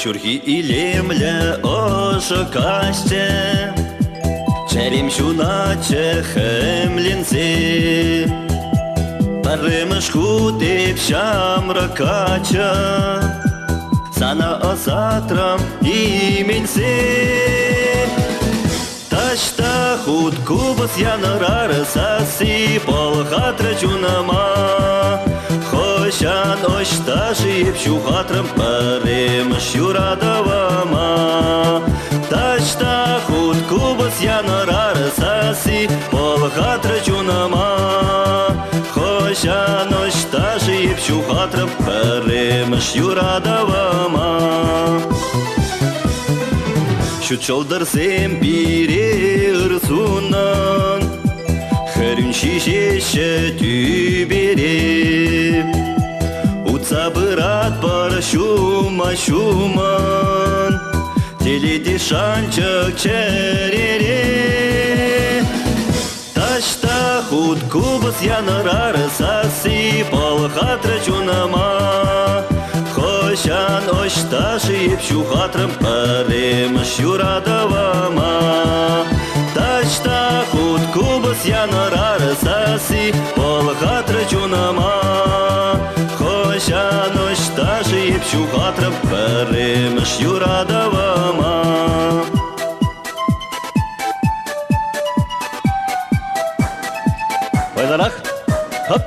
Шурхи илемле ошо касте, Черем шуна чехемлинцы, Парымыш худеп шамракача, Sana осатрам именсе. Ташта худ кубас янарар саси полхатра чунама, Хошан ошташи пшухатрам парымыш юрадавама. Ташта худ кубас янарар саси полхатра чунама, Хошан ошташи пшухатрам парымыш юрадавама. Şu çoldarsem biri ırsunan, Herün şişeşe tüberi, Utsa bırat para şuman, Teledi şancak çereri. Taşta hud kubas yanar sasi, Palhatra çunama, Хошан ошташи пшухатрам парымыш юрадавама. Ташта худ кубас янарар саси полхатра чунама, Хошан ошташи пшухатрам парымыш юрадавама. Байдарах, хоп!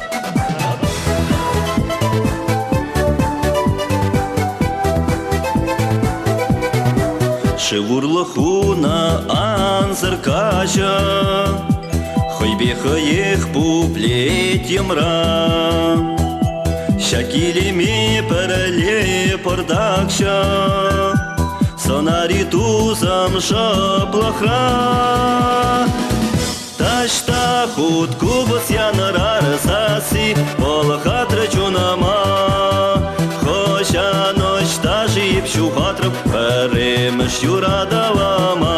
Шевурло хуна анзар кача, Хойбеха ех пуплет ямра, Шакилеми парале пардакша, Сонари тузам шаплахра. Ташта худ кубас янарар саси полхатра чунама, Хошан ошташи пшухатрам парымыш юрадавама.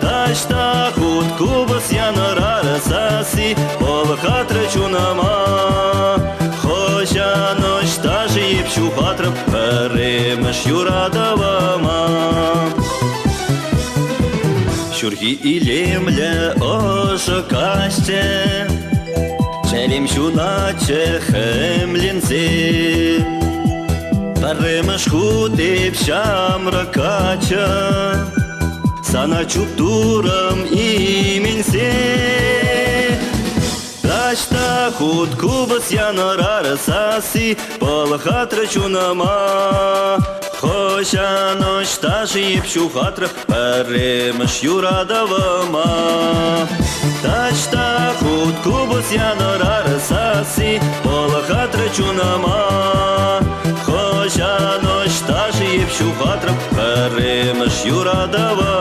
Ташта худ кубас янарар саси полхатра чунама, Хошан ошташи пшухатрам парымыш юрадавама. Шурхи илемле ошо касте, Черем шуна чехемлинцы, Парымыш худеп шамракача, Сана чуптурам именсе. Ташта худ кубас янарар саси полхатра чунама, Хошан ошташи пшухатрам парымыш юрадавама. Ташта худ кубас янарар саси полхатра чунама, Хошан ошташи пшухатрам парымыш юрадавама.